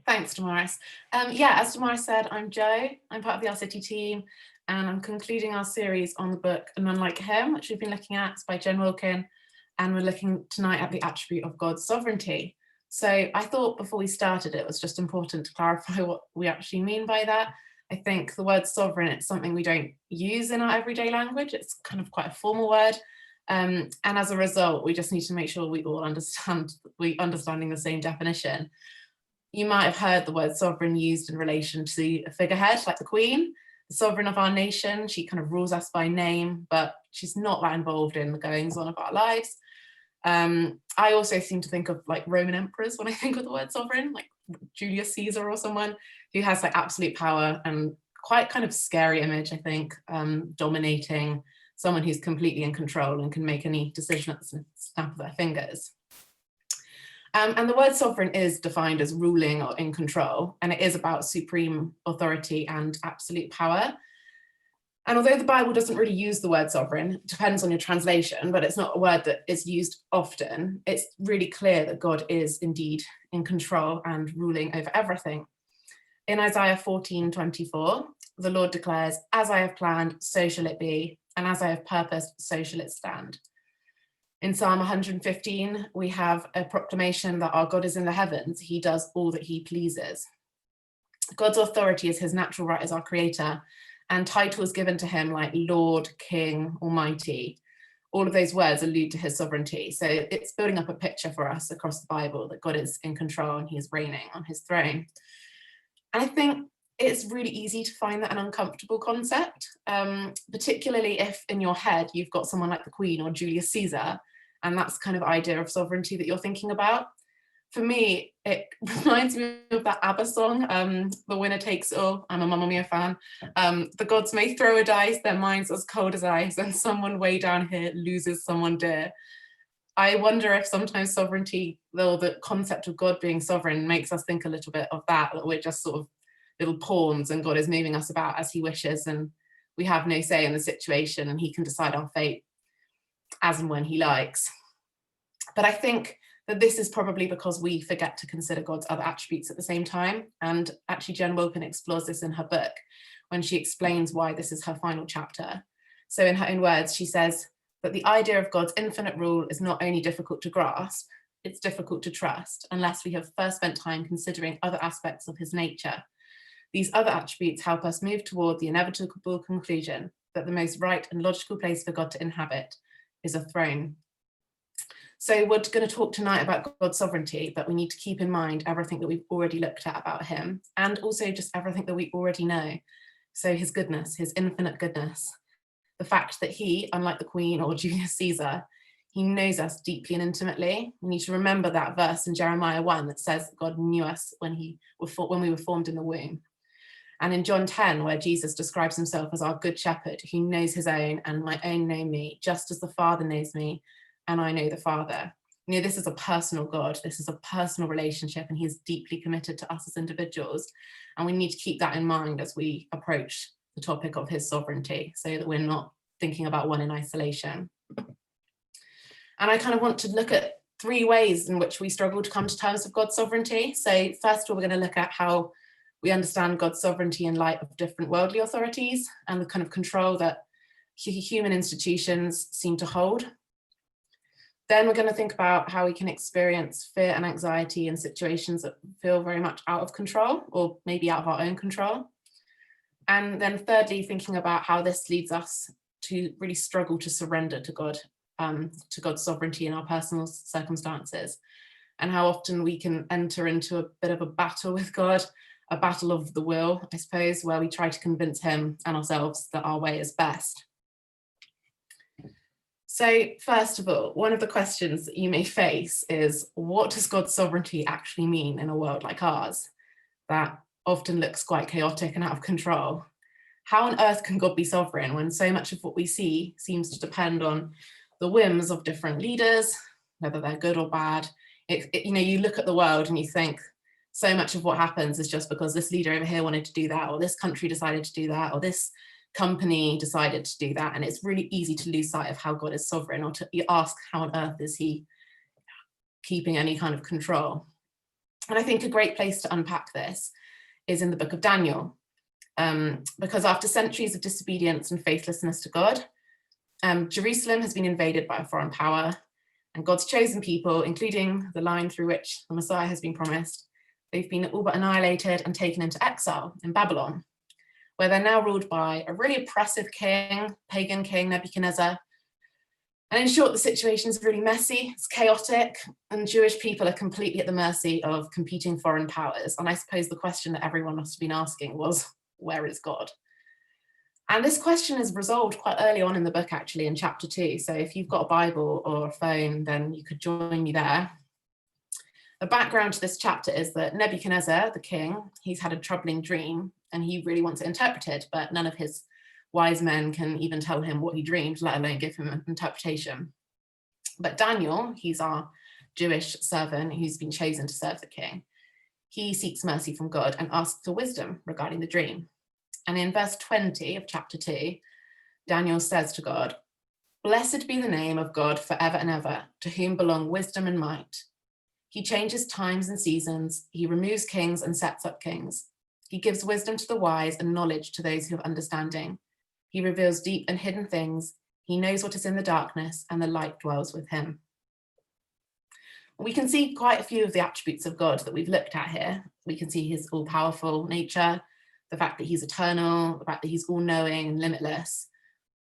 Thanks, Damaris. Yeah, as Damaris said, I'm Jo. I'm part of the OurCity team, and I'm concluding our series on the book An Unlike Him, which we've been looking at. It's by Jen Wilkin, and we're looking tonight at the attribute of God's sovereignty. So I thought before we started, it was just important to clarify what we actually mean by that. I think the word sovereign, it's something we don't use in our everyday language. It's kind of quite a formal word. And as a result, we just need to make sure we all understanding the same definition. You might have heard the word sovereign used in relation to a figurehead like the Queen, the sovereign of our nation. She kind of rules us by name, but she's not that involved in the goings on of our lives. I also seem to think of like Roman emperors when I think of the word sovereign, like Julius Caesar or someone who has like absolute power and quite kind of scary image, I think, dominating, someone who's completely in control and can make any decision at the snap of their fingers. And the word sovereign is defined as ruling or in control, and it is about supreme authority and absolute power. And although the Bible doesn't really use the word sovereign, it depends on your translation, but it's not a word that is used often. It's really clear that God is indeed in control and ruling over everything. In Isaiah 14:24, the Lord declares, "As I have planned, so shall it be, and as I have purposed, so shall it stand." In Psalm 115, we have a proclamation that our God is in the heavens. He does all that he pleases. God's authority is his natural right as our creator, and titles given to him like Lord, King, Almighty. All of those words allude to his sovereignty. So it's building up a picture for us across the Bible that God is in control and he is reigning on his throne. And I think it's really easy to find that an uncomfortable concept, particularly if in your head you've got someone like the Queen or Julius Caesar, and that's kind of idea of sovereignty that you're thinking about. For me, it reminds me of that ABBA song, The Winner Takes All. I'm a Mamma Mia fan. The gods may throw a dice, their minds as cold as ice, and someone way down here loses someone dear. I wonder if sometimes sovereignty, though the concept of God being sovereign makes us think a little bit of that we're just sort of little pawns and God is moving us about as he wishes, and we have no say in the situation and he can decide our fate as and when he likes. But I think that this is probably because we forget to consider God's other attributes at the same time. And actually Jen Wilkin explores this in her book when she explains why this is her final chapter. So in her own words, she says that the idea of God's infinite rule is not only difficult to grasp, it's difficult to trust unless we have first spent time considering other aspects of his nature. These other attributes help us move toward the inevitable conclusion that the most right and logical place for God to inhabit is a throne. So we're going to talk tonight about God's sovereignty, but we need to keep in mind everything that we've already looked at about him, and also just everything that we already know. So his goodness, his infinite goodness, the fact that he, unlike the Queen or Julius Caesar, he knows us deeply and intimately. We need to remember that verse in Jeremiah 1 that says that God knew us when we were formed in the womb. And in John 10, where Jesus describes himself as our good shepherd, who knows his own, and my own know me, just as the Father knows me, and I know the Father. You know, this is a personal God, this is a personal relationship, and he's deeply committed to us as individuals. And we need to keep that in mind as we approach the topic of his sovereignty, so that we're not thinking about one in isolation. And I kind of want to look at three ways in which we struggle to come to terms with God's sovereignty. So first of all, we're going to look at how we understand God's sovereignty in light of different worldly authorities and the kind of control that human institutions seem to hold. Then we're going to think about how we can experience fear and anxiety in situations that feel very much out of control, or maybe out of our own control. And then thirdly, thinking about how this leads us to really struggle to surrender to God, to God's sovereignty in our personal circumstances, and how often we can enter into a bit of a battle with God, a battle of the will, I suppose, where we try to convince him and ourselves that our way is best. So first of all, one of the questions that you may face is, what does God's sovereignty actually mean in a world like ours that often looks quite chaotic and out of control? How on earth can God be sovereign when so much of what we see seems to depend on the whims of different leaders, whether they're good or bad? You look at the world and you think so much of what happens is just because this leader over here wanted to do that, or this country decided to do that, or this company decided to do that. And it's really easy to lose sight of how God is sovereign, or to ask how on earth is he keeping any kind of control. And I think a great place to unpack this is in the book of Daniel, because after centuries of disobedience and faithlessness to God, Jerusalem has been invaded by a foreign power, and God's chosen people, including the line through which the Messiah has been promised, they've been all but annihilated and taken into exile in Babylon, where they're now ruled by a really oppressive king, pagan king Nebuchadnezzar. And in short, the situation is really messy, it's chaotic, and Jewish people are completely at the mercy of competing foreign powers. And I suppose the question that everyone must have been asking was, where is God? And this question is resolved quite early on in the book, actually, in chapter 2. So if you've got a Bible or a phone, then you could join me there. The background to this chapter is that Nebuchadnezzar, the king, he's had a troubling dream and he really wants it interpreted, but none of his wise men can even tell him what he dreamed, let alone give him an interpretation. But Daniel, he's our Jewish servant who's been chosen to serve the king. He seeks mercy from God and asks for wisdom regarding the dream. And in verse 20 of chapter 2, Daniel says to God, "Blessed be the name of God forever and ever, to whom belong wisdom and might. He changes times and seasons. He removes kings and sets up kings. He gives wisdom to the wise and knowledge to those who have understanding. He reveals deep and hidden things. He knows what is in the darkness, and the light dwells with him." We can see quite a few of the attributes of God that we've looked at here. We can see his all-powerful nature, the fact that he's eternal, the fact that he's all-knowing and limitless.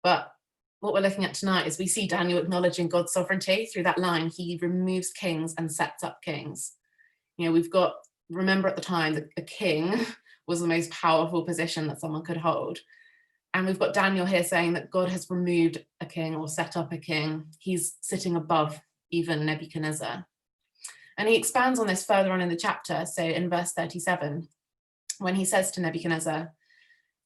But what we're looking at tonight is we see Daniel acknowledging God's sovereignty through that line, he removes kings and sets up kings. You know, we've got, remember at the time, that a king was the most powerful position that someone could hold. And we've got Daniel here saying that God has removed a king or set up a king. He's sitting above even Nebuchadnezzar. And he expands on this further on in the chapter. So in verse 37, when he says to Nebuchadnezzar,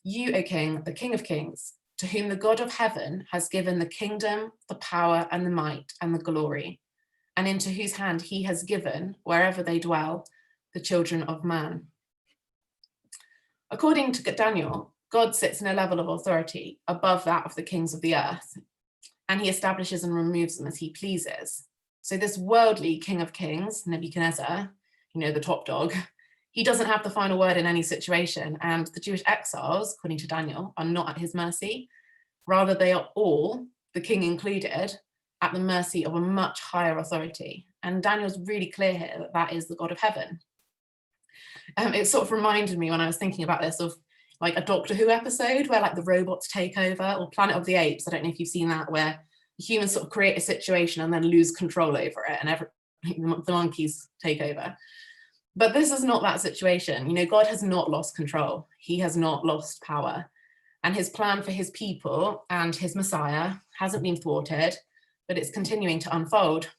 "You, O king, the king of kings, to whom the God of heaven has given the kingdom, the power and the might and the glory, and into whose hand he has given, wherever they dwell, the children of man." According to Daniel, God sits in a level of authority above that of the kings of the earth, and he establishes and removes them as he pleases. So this worldly king of kings, Nebuchadnezzar, you know, the top dog, he doesn't have the final word in any situation, and the Jewish exiles, according to Daniel, are not at his mercy. Rather, they are all, the king included, at the mercy of a much higher authority. And Daniel's really clear here that that is the God of heaven. It sort of reminded me when I was thinking about this of like a Doctor Who episode where like the robots take over, or Planet of the Apes. I don't know if you've seen that, where humans sort of create a situation and then lose control over it, and the monkeys take over. But this is not that situation. You know, God has not lost control. He has not lost power. And his plan for his people and his Messiah hasn't been thwarted, but it's continuing to unfold.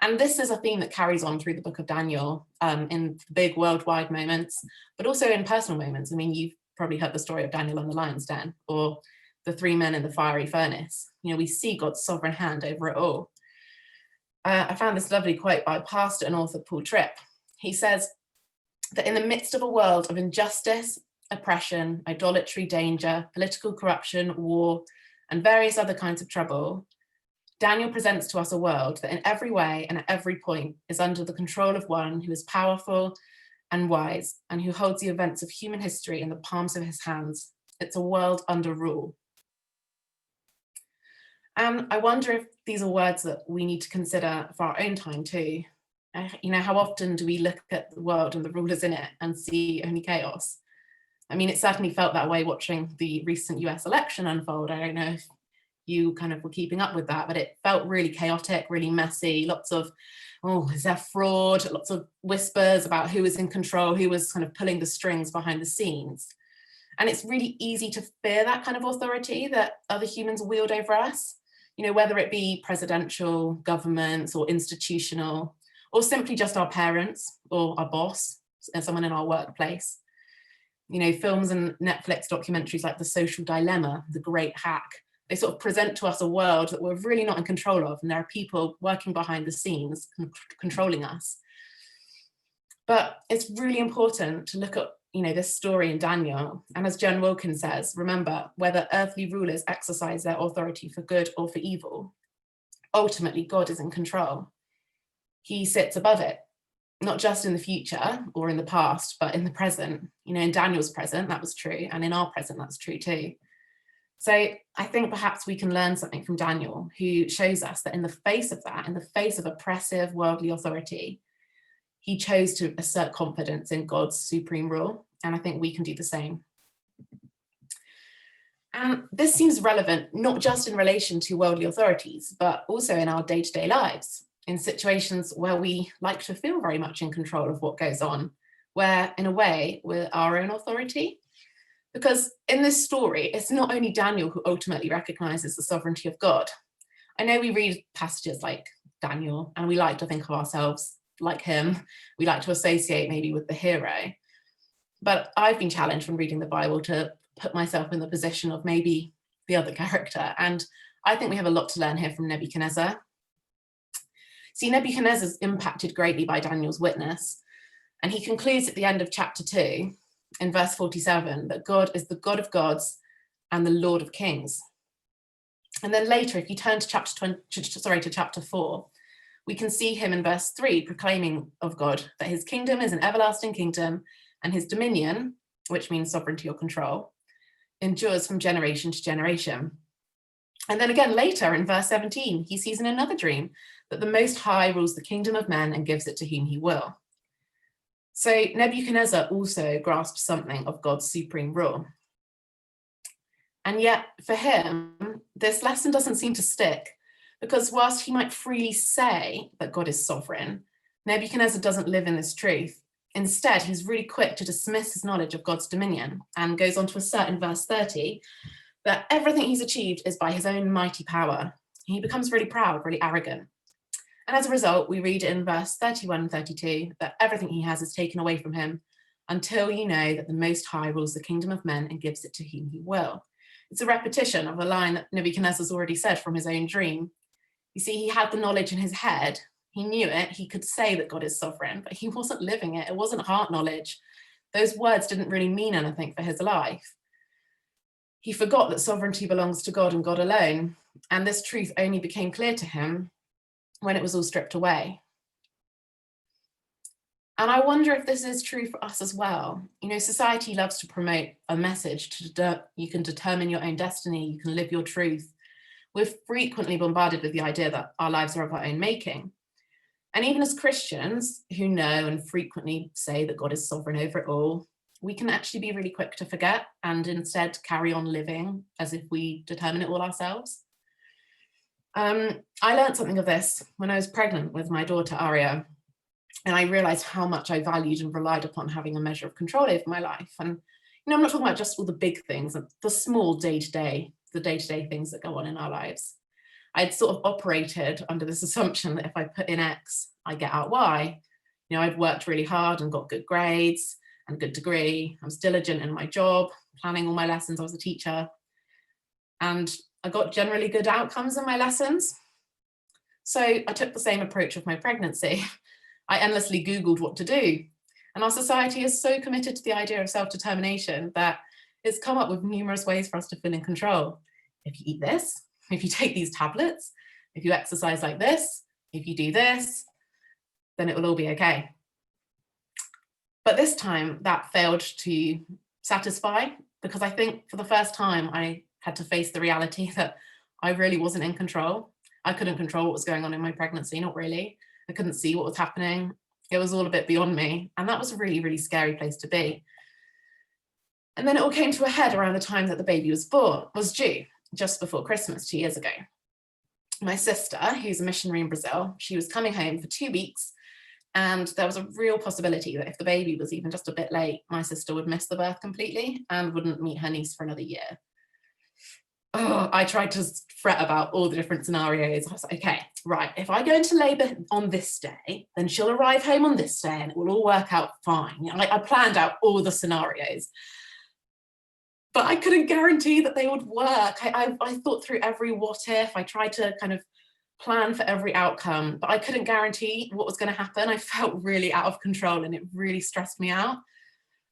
And this is a theme that carries on through the book of Daniel, in big worldwide moments, but also in personal moments. I mean, you've probably heard the story of Daniel and the lion's den, or the 3 men in the fiery furnace. You know, we see God's sovereign hand over it all. I found this lovely quote by pastor and author Paul Tripp. He says that in the midst of a world of injustice, oppression, idolatry, danger, political corruption, war, and various other kinds of trouble, Daniel presents to us a world that in every way and at every point is under the control of one who is powerful and wise and who holds the events of human history in the palms of his hands. It's a world under rule. And I wonder if these are words that we need to consider for our own time too. You know, how often do we look at the world and the rulers in it and see only chaos? I mean, it certainly felt that way watching the recent US election unfold. I don't know if you kind of were keeping up with that, but it felt really chaotic, really messy, lots of, oh, is there fraud? Lots of whispers about who was in control, who was kind of pulling the strings behind the scenes. And it's really easy to fear that kind of authority that other humans wield over us, you know, whether it be presidential, governments, or institutional, or simply just our parents or our boss, someone in our workplace. You know, films and Netflix documentaries like The Social Dilemma, The Great Hack, they sort of present to us a world that we're really not in control of, and there are people working behind the scenes controlling us. But it's really important to look at, you know, this story in Daniel, and as Jen Wilkins says, remember, whether earthly rulers exercise their authority for good or for evil, ultimately God is in control. He sits above it. not just in the future or in the past, but in the present. You know, in Daniel's present, that was true. And in our present, that's true too. So I think perhaps we can learn something from Daniel, who shows us that in the face of that, in the face of oppressive worldly authority, he chose to assert confidence in God's supreme rule. And I think we can do the same. And this seems relevant, not just in relation to worldly authorities, but also in our day-to-day lives, in situations where we like to feel very much in control of what goes on, where in a way we're our own authority. Because in this story, it's not only Daniel who ultimately recognizes the sovereignty of God. I know we read passages like Daniel and we like to think of ourselves like him. We like to associate maybe with the hero. But I've been challenged when reading the Bible to put myself in the position of maybe the other character. And I think we have a lot to learn here from Nebuchadnezzar. See, Nebuchadnezzar's impacted greatly by Daniel's witness. And he concludes at the end of chapter 2, in verse 47, that God is the God of gods and the Lord of kings. And then later, if you turn to chapter 4, we can see him in verse 3 proclaiming of God that his kingdom is an everlasting kingdom and his dominion, which means sovereignty or control, endures from generation to generation. And then again later in verse 17, he sees in another dream that the Most High rules the kingdom of men and gives it to whom he will. So Nebuchadnezzar also grasped something of God's supreme rule. And yet for him, this lesson doesn't seem to stick, because whilst he might freely say that God is sovereign, Nebuchadnezzar doesn't live in this truth. Instead, he's really quick to dismiss his knowledge of God's dominion and goes on to assert in verse 30 that everything he's achieved is by his own mighty power. He becomes really proud, really arrogant. And as a result, we read in verse 31 and 32 that everything he has is taken away from him until you know that the Most High rules the kingdom of men and gives it to whom he will. It's a repetition of a line that Nebuchadnezzar's already said from his own dream. You see, he had the knowledge in his head. He knew it. He could say that God is sovereign, but he wasn't living it. It wasn't heart knowledge. Those words didn't really mean anything for his life. He forgot that sovereignty belongs to God and God alone. And this truth only became clear to him when it was all stripped away. And I wonder if this is true for us as well. You know, society loves to promote a message you can determine your own destiny, you can live your truth. We're frequently bombarded with the idea that our lives are of our own making. And even as Christians who know and frequently say that God is sovereign over it all, we can actually be really quick to forget and instead carry on living as if we determine it all ourselves. I learned something of this when I was pregnant with my daughter, Aria, and I realized how much I valued and relied upon having a measure of control over my life. And, you know, I'm not talking about just all the big things, the small day-to-day things that go on in our lives. I'd sort of operated under this assumption that if I put in X, I get out Y. You know, I'd worked really hard and got good grades and a good degree. I was diligent in my job, planning all my lessons. I was a teacher. And I got generally good outcomes in my lessons. So I took the same approach with my pregnancy. I endlessly Googled what to do. And our society is so committed to the idea of self-determination that it's come up with numerous ways for us to feel in control. If you eat this, if you take these tablets, if you exercise like this, if you do this, then it will all be okay. But this time that failed to satisfy, because I think for the first time I had to face the reality that I really wasn't in control. I couldn't control what was going on in my pregnancy, not really. I couldn't see what was happening. It was all a bit beyond me. And that was a really, really scary place to be. And then it all came to a head around the time that the baby was due, just before Christmas 2 years ago. My sister, who's a missionary in Brazil, she was coming home for 2 weeks, and there was a real possibility that if the baby was even just a bit late, my sister would miss the birth completely and wouldn't meet her niece for another year. Oh, I tried to fret about all the different scenarios. I was like, okay, right, if I go into labour on this day, then she'll arrive home on this day and it will all work out fine. You know, I planned out all the scenarios. But I couldn't guarantee that they would work. I thought through every what if. I tried to kind of plan for every outcome, but I couldn't guarantee what was going to happen. I felt really out of control and it really stressed me out.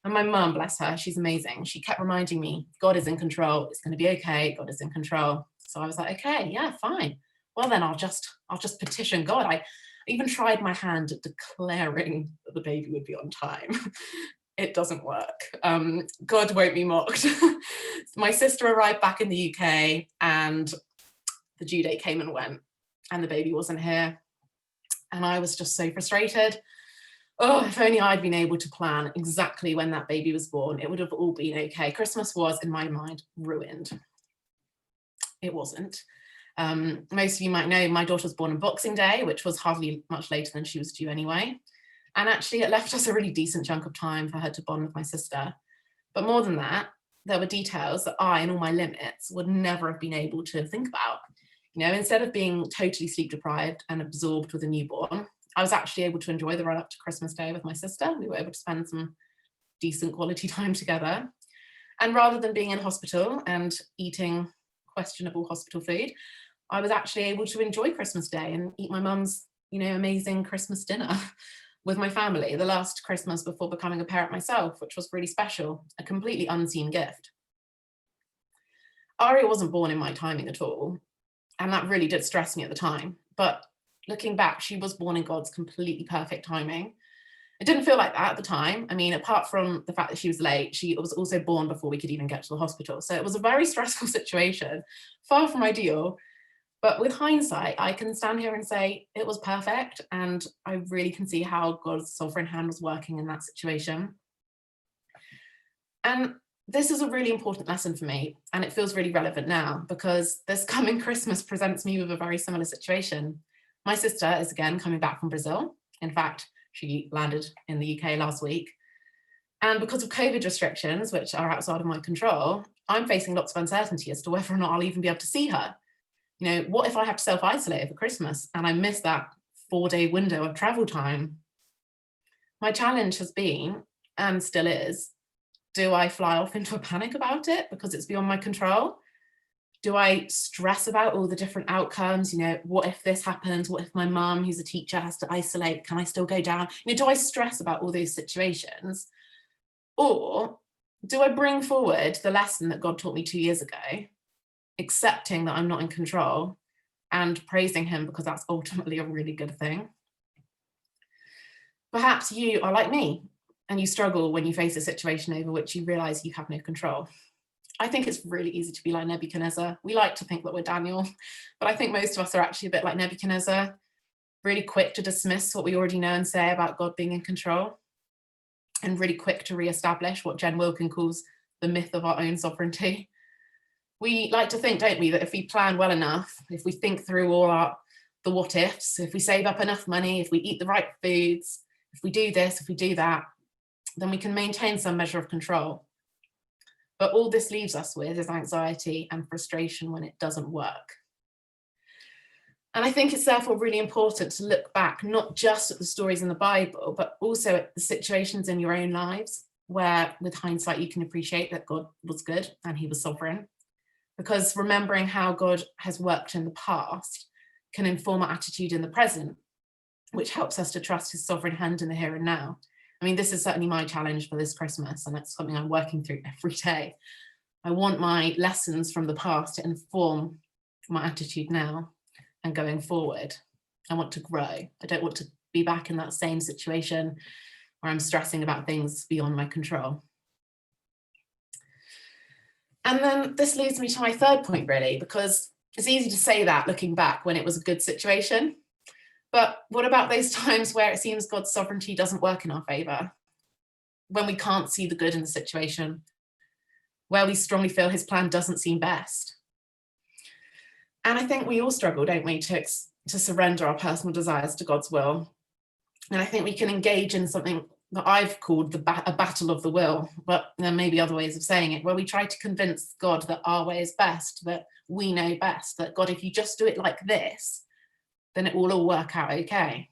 And my mum, bless her, she's amazing. She kept reminding me, God is in control. It's going to be okay. God is in control. So I was like, okay, yeah, fine. Well, then I'll just petition God. even tried my hand at declaring that the baby would be on time. It doesn't work. God won't be mocked. My sister arrived back in the UK and the due date came and went and the baby wasn't here. And I was just so frustrated. Oh, if only I'd been able to plan exactly when that baby was born, it would have all been okay. Christmas was, in my mind, ruined. It wasn't. Most of you might know my daughter was born on Boxing Day, which was hardly much later than she was due anyway. And actually it left us a really decent chunk of time for her to bond with my sister. But more than that, there were details that I, in all my limits, would never have been able to think about. You know, instead of being totally sleep deprived and absorbed with a newborn, I was actually able to enjoy the run up to Christmas Day with my sister. We were able to spend some decent quality time together. And rather than being in hospital and eating questionable hospital food, I was actually able to enjoy Christmas Day and eat my mum's, you know, amazing Christmas dinner with my family, the last Christmas before becoming a parent myself, which was really special, a completely unseen gift. Aria wasn't born in my timing at all, and that really did stress me at the time. But looking back, she was born in God's completely perfect timing. It didn't feel like that at the time. I mean, apart from the fact that she was late, she was also born before we could even get to the hospital. So it was a very stressful situation, far from ideal. But with hindsight, I can stand here and say it was perfect. And I really can see how God's sovereign hand was working in that situation. And this is a really important lesson for me. And it feels really relevant now because this coming Christmas presents me with a very similar situation. My sister is again coming back from Brazil. In fact, she landed in the UK last week. And because of COVID restrictions, which are outside of my control, I'm facing lots of uncertainty as to whether or not I'll even be able to see her. You know, what if I have to self-isolate over Christmas and I miss that 4-day window of travel time? My challenge has been, and still is, do I fly off into a panic about it because it's beyond my control? Do I stress about all the different outcomes? You know, what if this happens? What if my mum, who's a teacher, has to isolate? Can I still go down? You know, do I stress about all those situations? Or do I bring forward the lesson that God taught me 2 years ago, accepting that I'm not in control and praising him because that's ultimately a really good thing? Perhaps you are like me and you struggle when you face a situation over which you realize you have no control. I think it's really easy to be like Nebuchadnezzar. We like to think that we're Daniel, but I think most of us are actually a bit like Nebuchadnezzar, really quick to dismiss what we already know and say about God being in control, and really quick to re-establish what Jen Wilkin calls the myth of our own sovereignty. We like to think, don't we, that if we plan well enough, if we think through all the what ifs, if we save up enough money, if we eat the right foods, if we do this, if we do that, then we can maintain some measure of control. But all this leaves us with is anxiety and frustration when it doesn't work. And I think it's therefore really important to look back, not just at the stories in the Bible, but also at the situations in your own lives where, with hindsight, you can appreciate that God was good and he was sovereign. Because remembering how God has worked in the past can inform our attitude in the present, which helps us to trust his sovereign hand in the here and now. I mean, this is certainly my challenge for this Christmas, and it's something I'm working through every day. I want my lessons from the past to inform my attitude now and going forward. I want to grow. I don't want to be back in that same situation where I'm stressing about things beyond my control. And then this leads me to my third point, really, because it's easy to say that looking back when it was a good situation. But what about those times where it seems God's sovereignty doesn't work in our favour? When we can't see the good in the situation, where we strongly feel his plan doesn't seem best. And I think we all struggle, don't we, to surrender our personal desires to God's will. And I think we can engage in something that I've called a battle of the will, but there may be other ways of saying it, where we try to convince God that our way is best, that we know best, that God, if you just do it like this, then it will all work out okay.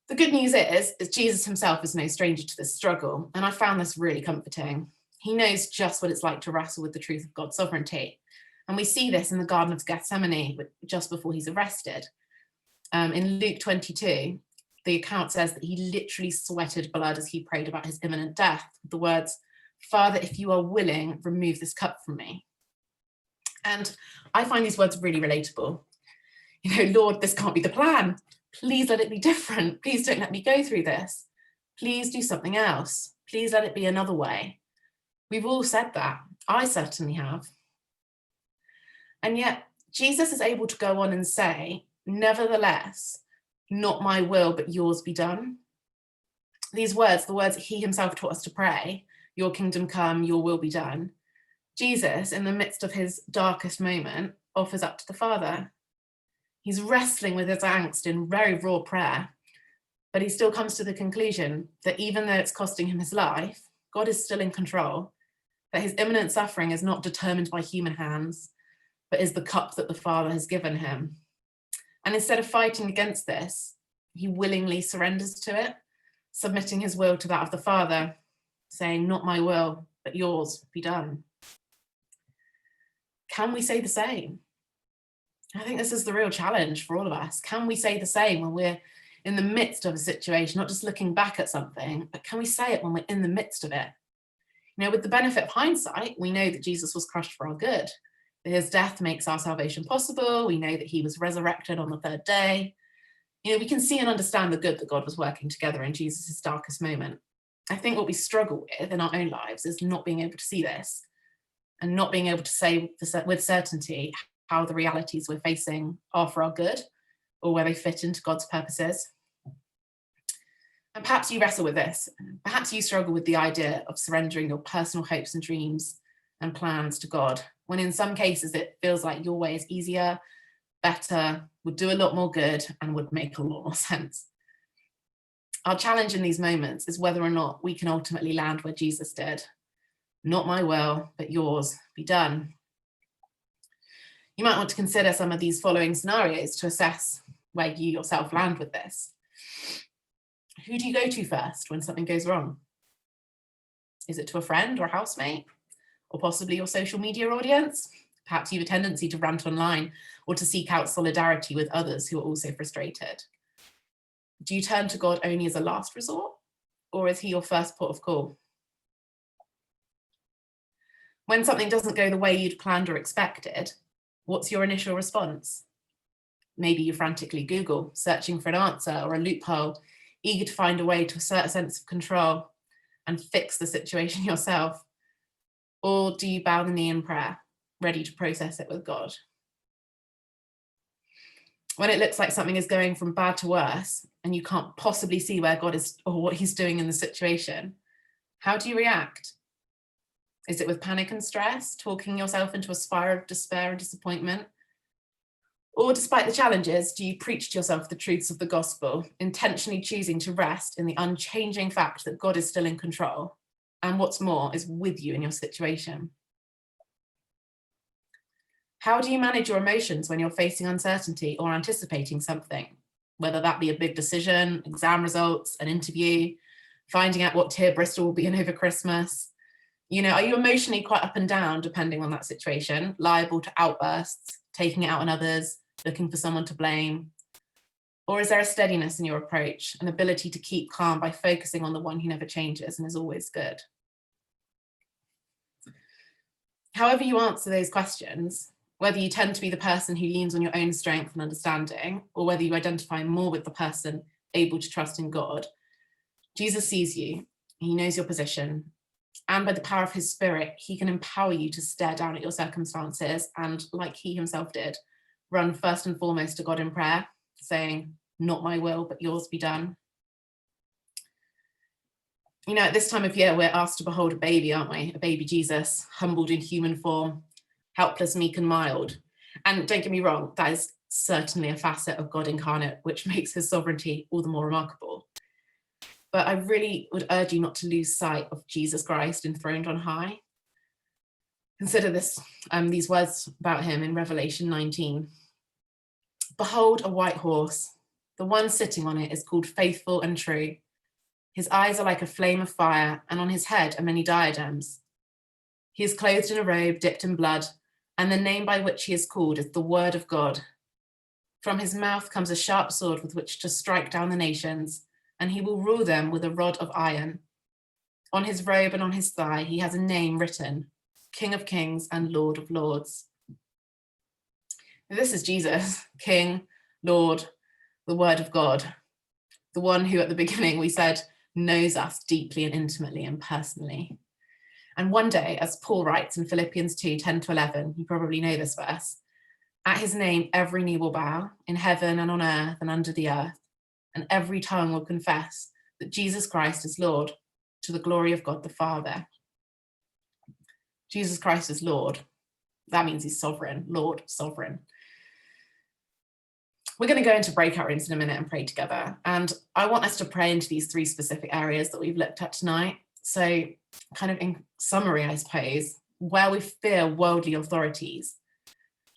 The good news is Jesus himself is no stranger to this struggle, and I found this really comforting. He knows just what it's like to wrestle with the truth of God's sovereignty. And we see this in the Garden of Gethsemane just before he's arrested. In Luke 22, the account says that he literally sweated blood as he prayed about his imminent death, with the words, "Father, if you are willing, remove this cup from me." And I find these words really relatable. Lord, this can't be the plan. Please let it be different. Please don't let me go through this. Please do something else. Please let it be another way. We've all said that. I certainly have. And yet Jesus is able to go on and say, nevertheless, not my will, but yours be done. These words, the words he himself taught us to pray, your kingdom come, your will be done. Jesus, in the midst of his darkest moment, offers up to the Father. He's wrestling with his angst in very raw prayer, but he still comes to the conclusion that even though it's costing him his life, God is still in control, that his imminent suffering is not determined by human hands, but is the cup that the Father has given him. And instead of fighting against this, he willingly surrenders to it, submitting his will to that of the Father, saying, not my will, but yours be done. Can we say the same? I think this is the real challenge for all of us. Can we say the same when we're in the midst of a situation, not just looking back at something, but can we say it when we're in the midst of it? With the benefit of hindsight, we know that Jesus was crushed for our good. His death makes our salvation possible. We know that he was resurrected on the third day. We can see and understand the good that God was working together in Jesus' darkest moment. I think what we struggle with in our own lives is not being able to see this and not being able to say with certainty how the realities we're facing are for our good or where they fit into God's purposes. And perhaps you wrestle with this. Perhaps you struggle with the idea of surrendering your personal hopes and dreams and plans to God, when in some cases it feels like your way is easier, better, would do a lot more good, and would make a lot more sense. Our challenge in these moments is whether or not we can ultimately land where Jesus did. Not my will, but yours be done. You might want to consider some of these following scenarios to assess where you yourself land with this. Who do you go to first when something goes wrong? Is it to a friend or a housemate? Or possibly your social media audience? Perhaps you have a tendency to rant online or to seek out solidarity with others who are also frustrated. Do you turn to God only as a last resort, or is he your first port of call? When something doesn't go the way you'd planned or expected, what's your initial response? Maybe you frantically Google, searching for an answer or a loophole, eager to find a way to assert a sense of control and fix the situation yourself. Or do you bow the knee in prayer, ready to process it with God? When it looks like something is going from bad to worse and you can't possibly see where God is or what he's doing in the situation, how do you react? Is it with panic and stress, talking yourself into a spiral of despair and disappointment? Or despite the challenges, do you preach to yourself the truths of the gospel, intentionally choosing to rest in the unchanging fact that God is still in control, and what's more, is with you in your situation? How do you manage your emotions when you're facing uncertainty or anticipating something, whether that be a big decision, exam results, an interview, finding out what tier Bristol will be in over Christmas? Are you emotionally quite up and down depending on that situation, liable to outbursts, taking it out on others, looking for someone to blame? Or is there a steadiness in your approach, an ability to keep calm by focusing on the one who never changes and is always good? However you answer those questions, whether you tend to be the person who leans on your own strength and understanding, or whether you identify more with the person able to trust in God, Jesus sees you, he knows your position, and by the power of his Spirit, he can empower you to stare down at your circumstances and, like he himself did, run first and foremost to God in prayer, saying, not my will, but yours be done. At this time of year, we're asked to behold a baby, aren't we? A baby Jesus, humbled in human form, helpless, meek and mild. And don't get me wrong, that is certainly a facet of God incarnate, which makes his sovereignty all the more remarkable. But I really would urge you not to lose sight of Jesus Christ enthroned on high. Consider these words about him in Revelation 19. Behold a white horse. The one sitting on it is called Faithful and True. His eyes are like a flame of fire, and on his head are many diadems. He is clothed in a robe dipped in blood, and the name by which he is called is the Word of God. From his mouth comes a sharp sword with which to strike down the nations, and he will rule them with a rod of iron. On his robe and on his thigh he has a name written, King of Kings and Lord of Lords. This is Jesus, King, Lord, the word of God, the one who at the beginning we said knows us deeply and intimately and personally. And one day, as Paul writes in Philippians 2, 10-11, you probably know this verse, at his name, every knee will bow in heaven and on earth and under the earth, and every tongue will confess that Jesus Christ is Lord, to the glory of God the Father. Jesus Christ is Lord. That means he's sovereign, Lord, sovereign. We're going to go into breakout rooms in a minute and pray together. And I want us to pray into these 3 specific areas that we've looked at tonight. So kind of in summary, I suppose, where we fear worldly authorities,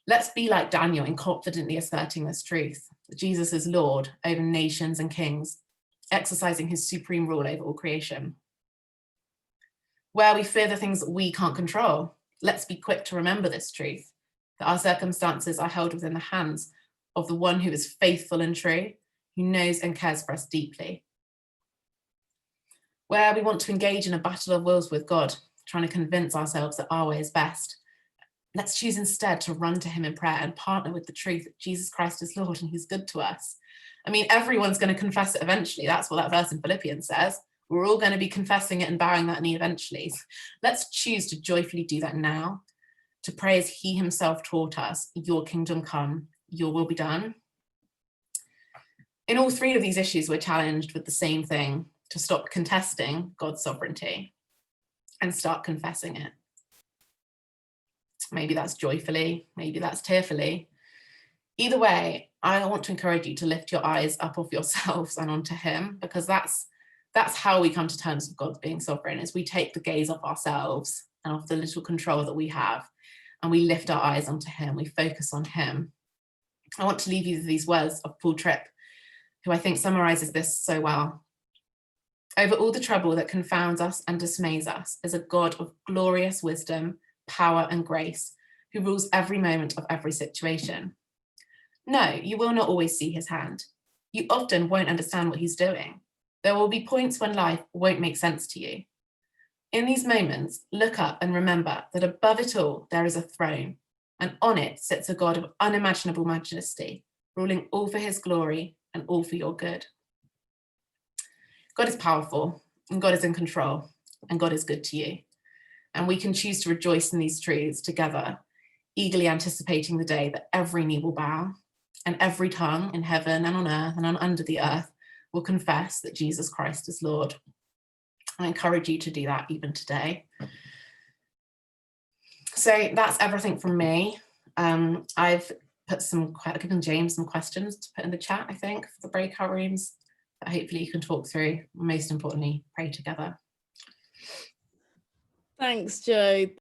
let's be like Daniel in confidently asserting this truth, that Jesus is Lord over nations and kings, exercising his supreme rule over all creation. Where we fear the things that we can't control, let's be quick to remember this truth, that our circumstances are held within the hands of the one who is faithful and true, who knows and cares for us deeply. Where we want to engage in a battle of wills with God, trying to convince ourselves that our way is best, let's choose instead to run to him in prayer and partner with the truth that Jesus Christ is Lord and he's good to us. I mean, everyone's going to confess it eventually. That's what that verse in Philippians says. We're all going to be confessing it and bowing that knee eventually. Let's choose to joyfully do that now, to pray as he himself taught us, your kingdom come, your will be done. In all 3 of these issues, we're challenged with the same thing, to stop contesting God's sovereignty and start confessing it. Maybe that's joyfully, maybe that's tearfully. Either way, I want to encourage you to lift your eyes up off yourselves and onto him, because that's how we come to terms with God being sovereign, is we take the gaze off ourselves and off the little control that we have, and we lift our eyes onto him, we focus on him. I want to leave you with these words of Paul Tripp, who I think summarizes this so well. Over all the trouble that confounds us and dismays us is a God of glorious wisdom, power and grace, who rules every moment of every situation. No, you will not always see his hand. You often won't understand what he's doing. There will be points when life won't make sense to you. In these moments, look up and remember that above it all, there is a throne, and on it sits a God of unimaginable majesty, ruling all for his glory and all for your good. God is powerful, and God is in control, and God is good to you. And we can choose to rejoice in these truths together, eagerly anticipating the day that every knee will bow, and every tongue in heaven and on earth and on under the earth will confess that Jesus Christ is Lord. I encourage you to do that even today. So that's everything from me. I've given James some questions to put in the chat, I think, for the breakout rooms that hopefully you can talk through. Most importantly, pray together. Thanks, Jo.